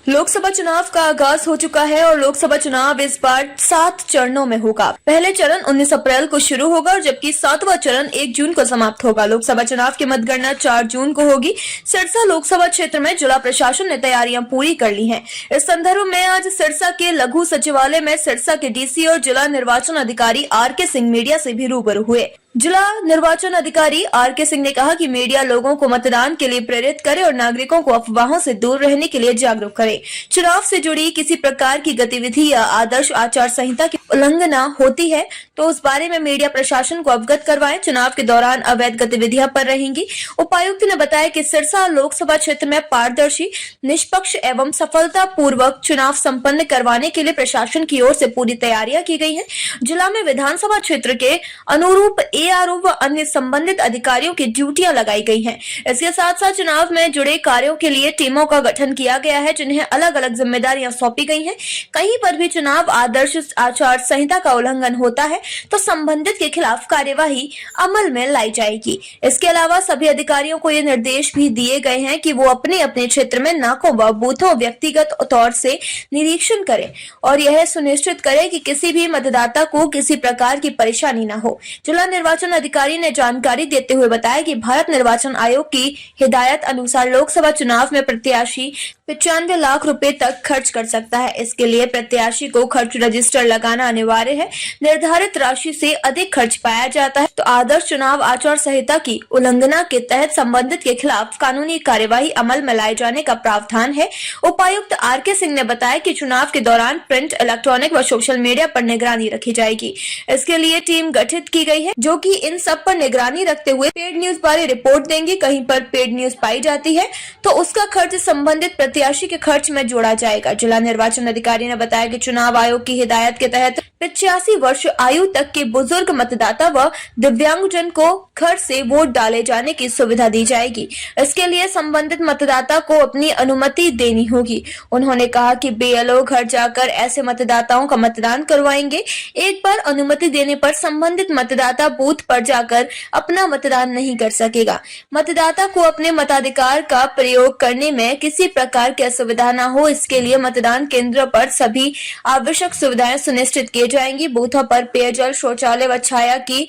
लोकसभा चुनाव का आगाज हो चुका है और लोकसभा चुनाव इस बार 7 चरणों में होगा। पहले चरण 19 अप्रैल को शुरू होगा और जबकि 7वां चरण 1 जून को समाप्त होगा। लोकसभा चुनाव की मतगणना 4 जून को होगी। सिरसा लोकसभा क्षेत्र में जिला प्रशासन ने तैयारियां पूरी कर ली हैं। इस संदर्भ में आज सिरसा के लघु सचिवालय में सिरसा के डीसी और जिला निर्वाचन अधिकारी आर.के. सिंह मीडिया से भी रूबरू हुए। जिला निर्वाचन अधिकारी आर.के. सिंह ने कहा कि मीडिया लोगों को मतदान के लिए प्रेरित करे और नागरिकों को अफवाहों से दूर रहने के लिए जागरूक करे। चुनाव से जुड़ी किसी प्रकार की गतिविधि या आदर्श आचार संहिता की उल्लंघना होती है तो उस बारे में मीडिया प्रशासन को अवगत करवाएं। चुनाव के दौरान अवैध गतिविधियां पर रहेंगी। उपायुक्त ने बताया कि सिरसा लोकसभा क्षेत्र में पारदर्शी, निष्पक्ष एवं सफलता पूर्वक चुनाव संपन्न करवाने के लिए प्रशासन की ओर से पूरी तैयारियां की गई हैं। जिला में विधानसभा क्षेत्र के अनुरूप ARO व अन्य संबंधित अधिकारियों की ड्यूटियां लगाई गई हैं। इसके साथ साथ चुनाव में जुड़े कार्यों के लिए टीमों का गठन किया गया है जिन्हें अलग अलग जिम्मेदारियां सौंपी गई हैं। कहीं पर भी चुनाव आदर्श आचार संहिता का उल्लंघन होता है तो संबंधित के खिलाफ कार्यवाही अमल में लाई जाएगी। इसके अलावा सभी अधिकारियों को ये निर्देश भी दिए गए हैं कि वो अपने अपने क्षेत्र में नाकों व बूथों व्यक्तिगत तौर से निरीक्षण करें और यह सुनिश्चित करें कि किसी भी मतदाता को किसी प्रकार की परेशानी न हो। जिला निर्वाचन अधिकारी ने जानकारी देते हुए बताया कि भारत निर्वाचन आयोग की हिदायत अनुसार लोकसभा चुनाव में प्रत्याशी 95 लाख रुपए तक खर्च कर सकता है। इसके लिए प्रत्याशी को खर्च रजिस्टर लगाना अनिवार्य है। निर्धारित राशि से अधिक खर्च पाया जाता है तो आदर्श चुनाव आचार संहिता की उल्लंघना के तहत संबंधित के खिलाफ कानूनी कार्यवाही अमल में लाए जाने का प्रावधान है। उपायुक्त आर.के. सिंह ने बताया कि चुनाव के दौरान प्रिंट, इलेक्ट्रॉनिक व सोशल मीडिया पर निगरानी रखी जाएगी। इसके लिए टीम गठित की गई है जो कि इन सब पर निगरानी रखते हुए पेड न्यूज बारे रिपोर्ट देंगे। कहीं पर पेड न्यूज पाई जाती है तो उसका खर्च संबंधित प्रत्याशी के खर्च में जोड़ा जाएगा। जिला निर्वाचन अधिकारी ने बताया कि चुनाव आयोग की हिदायत के तहत 85 वर्ष आयु तक के बुजुर्ग मतदाता व दिव्यांगजन को घर से वोट डाले जाने की सुविधा दी जाएगी। इसके लिए संबंधित मतदाता को अपनी अनुमति देनी होगी। उन्होंने कहा कि BLO घर जाकर ऐसे मतदाताओं का मतदान करवाएंगे। एक बार अनुमति देने पर संबंधित मतदाता बूथ पर जाकर अपना मतदान नहीं कर सकेगा। मतदाता को अपने मताधिकार का प्रयोग करने में किसी प्रकार की असुविधा न हो, इसके लिए मतदान केंद्र पर सभी आवश्यक सुविधाएं सुनिश्चित की जाएंगी। बूथों पर पेयजल, शौचालय व छाया की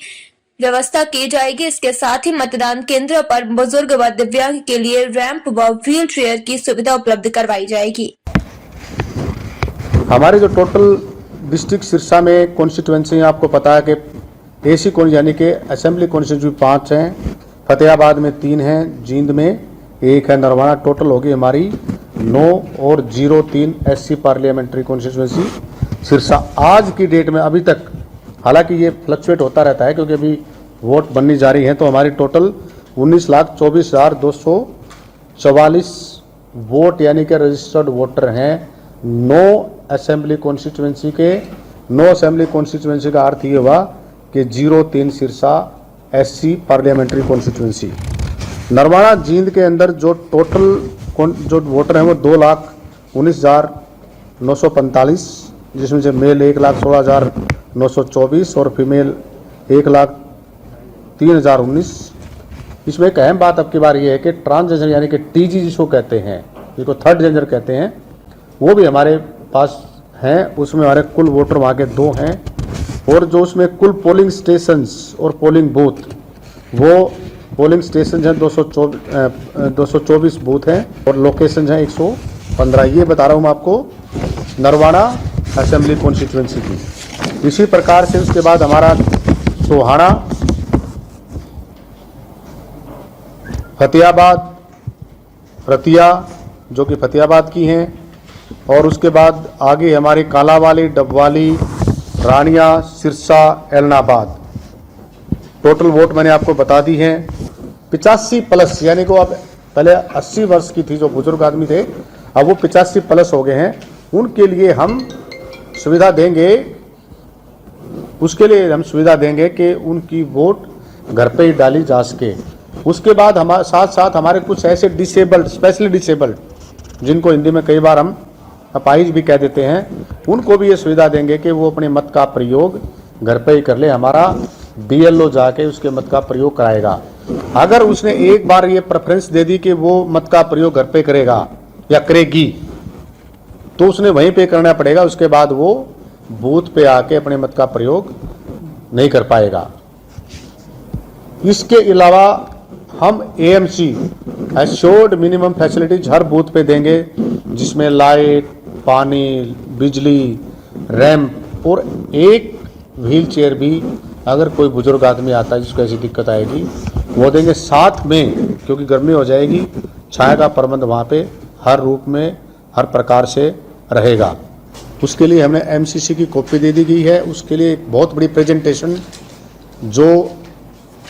व्यवस्था की जाएगी। इसके साथ ही मतदान केंद्र पर बुजुर्ग व दिव्यांग के लिए रैंप व व्हील चेयर की सुविधा उपलब्ध करवाई जाएगी। हमारे जो टोटल डिस्ट्रिक्ट सिरसा में कॉन्स्टिट्यूएंसी आपको पता है कि AC यानी कि असेंबली कॉन्स्टिट्यूएंसी 5 हैं, फतेहाबाद में 3 हैं, जींद में 1 है, नरवाना। टोटल होगी हमारी 9 और 03 SC पार्लियामेंट्री कॉन्स्टिट्यूएंसी सिरसा। आज की डेट में अभी तक, हालांकि ये फ्लक्चुएट होता रहता है क्योंकि अभी वोट बननी जारी है, तो हमारी टोटल 19,24,244 वोट यानी कि रजिस्टर्ड वोटर हैं 9 असेंबली कॉन्स्टिट्यूएंसी के। 9 असेंबली कॉन्स्टिट्यूएंसी का अर्थ ये हुआ कि 03 Sirsa SC parliamentary constituency. Narwana Jind के अंदर जो टोटल जो वोटर हैं वो 2,19,945, जिसमें से मेल 1,16,924 और फीमेल 1,03,019। इसमें एक अहम बात अब की बार ये है कि ट्रांसजेंडर यानी कि TG जिसको कहते हैं, जिसको थर्ड जेंडर कहते हैं, वो भी हमारे पास हैं। उसमें हमारे कुल वोटर वहाँ के 2 हैं और जो उसमें कुल पोलिंग स्टेशंस और पोलिंग बूथ, वो पोलिंग स्टेशन हैं 224 बूथ हैं और लोकेशन हैं 115। ये बता रहा हूँ मैं आपको नरवाना असेंबली कॉन्स्टिट्यूएंसी की। इसी प्रकार से उसके बाद हमारा सोहाना, फतेहाबाद, रतिया जो कि फतेहाबाद की हैं, और उसके बाद आगे हमारी कालावाली, डबवाली, रानिया, सिरसा, एलनाबाद। टोटल वोट मैंने आपको बता दी हैं 85+ यानी कि अब पहले 80 वर्ष की थी जो बुजुर्ग आदमी थे, अब वो 85+ हो गए हैं। उनके लिए हम सुविधा देंगे, उसके लिए हम सुविधा देंगे कि उनकी वोट घर पे ही डाली जा सके। उसके बाद हमारे साथ साथ हमारे कुछ ऐसे डिसेबल्ड, स्पेशली डिसेबल्ड, जिनको हिंदी में कई बार हम अपाहिज भी कह देते हैं, उनको भी ये सुविधा देंगे कि वो अपने मत का प्रयोग घर पे ही कर ले। हमारा BLO जाके उसके मत का प्रयोग कराएगा। अगर उसने एक बार ये प्रेफरेंस दे दी कि वो मत का प्रयोग घर पे करेगा या करेगी, तो उसने वहीं पे करना पड़ेगा, उसके बाद वो बूथ पे आके अपने मत का प्रयोग नहीं कर पाएगा। इसके अलावा हम एएमसी एश्योर्ड मिनिमम फैसिलिटीज हर बूथ पे देंगे, जिसमें लाइट, पानी, बिजली, रैंप और एक व्हील चेयर भी अगर कोई बुजुर्ग आदमी आता है जिसको ऐसी दिक्कत आएगी वो देंगे। साथ में क्योंकि गर्मी हो जाएगी, छाया का प्रबंध वहाँ पे हर रूप में हर प्रकार से रहेगा। उसके लिए हमने एमसीसी की कॉपी दे दी गई है। उसके लिए एक बहुत बड़ी प्रेजेंटेशन जो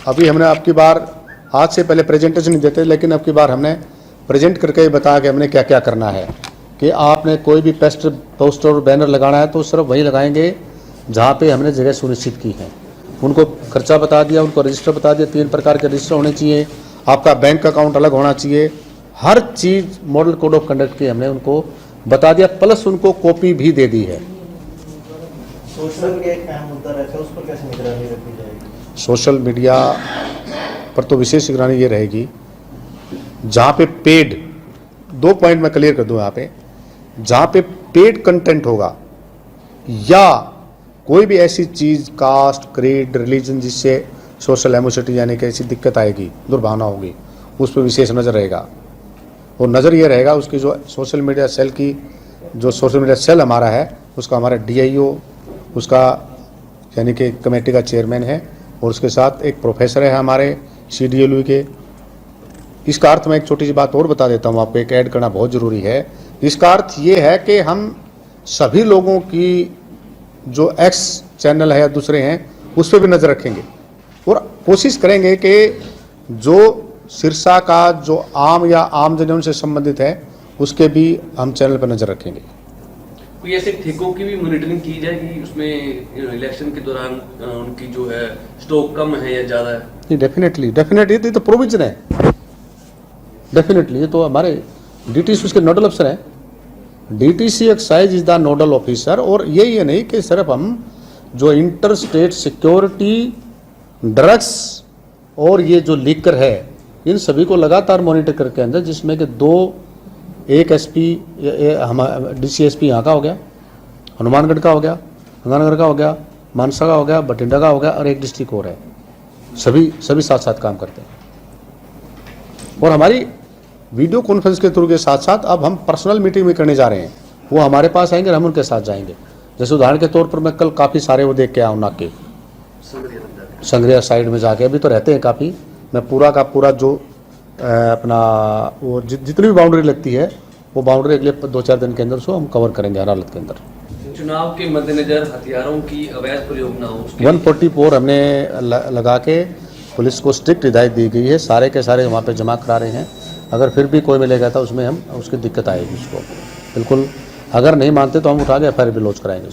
अभी हमने आपकी बार आज से पहले प्रेजेंटेशन नहीं देते, लेकिन अब की बार हमने प्रेजेंट करके बताया कि हमने क्या क्या करना है। कि आपने कोई भी पोस्टर और बैनर लगाना है तो सिर्फ वही लगाएंगे जहाँ पे हमने जगह सुनिश्चित की है। उनको खर्चा बता दिया, उनको रजिस्टर बता दिया, 3 प्रकार के रजिस्टर होने चाहिए, आपका बैंक अकाउंट अलग होना चाहिए, हर चीज़ मॉडल कोड ऑफ कंडक्ट की हमने उनको बता दिया, प्लस उनको कॉपी भी दे दी है। सोशल मीडिया एक अहम मुद्दा रहता है, उस पर कैसे निगरानी रखी जाएगी? सोशल मीडिया पर तो विशेष निगरानी ये रहेगी, जहाँ पे पेड, 2 पॉइंट मैं क्लियर कर दूँ यहाँ पे, जहाँ पे पेड कंटेंट होगा या कोई भी ऐसी चीज़ कास्ट, क्रीड, रिलीजन जिससे सोशल एमोसिटी यानी कि ऐसी दिक्कत आएगी, दुर्भावना होगी, उस पर विशेष नज़र रहेगा। और नज़र ये रहेगा उसकी जो सोशल मीडिया सेल की जो सोशल मीडिया सेल हमारा है उसका हमारा DIO उसका यानी कि कमेटी का चेयरमैन है और उसके साथ एक प्रोफेसर है हमारे CDLU के। इसका अर्थ मैं एक छोटी सी बात और बता देता हूँ आपको, एक ऐड करना बहुत ज़रूरी है। इसका अर्थ ये है कि हम सभी लोगों की जो X चैनल है या दूसरे हैं उस पर भी नज़र रखेंगे और कोशिश करेंगे कि जो सिरसा का जो आम या आम जनों से संबंधित है उसके भी हम चैनल पर नज़र रखेंगे। कोई ऐसे ठेकों की भी मॉनिटरिंग की जाएगी उसमें इलेक्शन के दौरान उनकी जो है स्टॉक कम है या ज़्यादा है? डेफिनेटली ये तो प्रोविजन है, डेफिनेटली ये तो हमारे DTC उसके नोडल अफसर हैं। DTC excise is the nodal officer. और ये नहीं कि सिर्फ हम जो इंटर स्टेट सिक्योरिटी, ड्रग्स और ये जो लीकर है इन सभी को लगातार मॉनिटर करके अंदर, जिसमें कि 1 SP DCSP यहाँ का हो गया, हनुमानगढ़ का हो गया, गंगानगर का हो गया, मानसा का हो गया, बठिंडा का हो गया और एक डिस्ट्रिक्ट और है। सभी साथ साथ काम करते हैं। और हमारी वीडियो कॉन्फ्रेंस के थ्रू के साथ साथ अब हम पर्सनल मीटिंग भी करने जा रहे हैं। वो हमारे पास आएंगे और हम उनके साथ जाएंगे। जैसे उदाहरण के तौर पर मैं कल काफ़ी सारे वो देख के आऊँ नाके संग्रिया साइड में जाके, अभी तो रहते हैं काफ़ी। मैं पूरा का पूरा जो अपना वो जितनी भी बाउंड्री लगती है वो बाउंड्री अगले 2-4 दिन के अंदर उसको हम कवर करेंगे हर हालत के अंदर। चुनाव के मद्देनजर हथियारों की अवैध प्रयोग न हो 144 हमने लगा के पुलिस को स्ट्रिक्ट हिदायत दी गई है, सारे के सारे वहाँ पे जमा करा रहे हैं। अगर फिर भी कोई मिलेगा तो उसमें हम उसकी दिक्कत आएगी उसको बिल्कुल, अगर नहीं मानते तो हम उठा के FIR भी लॉन्च कराएंगे।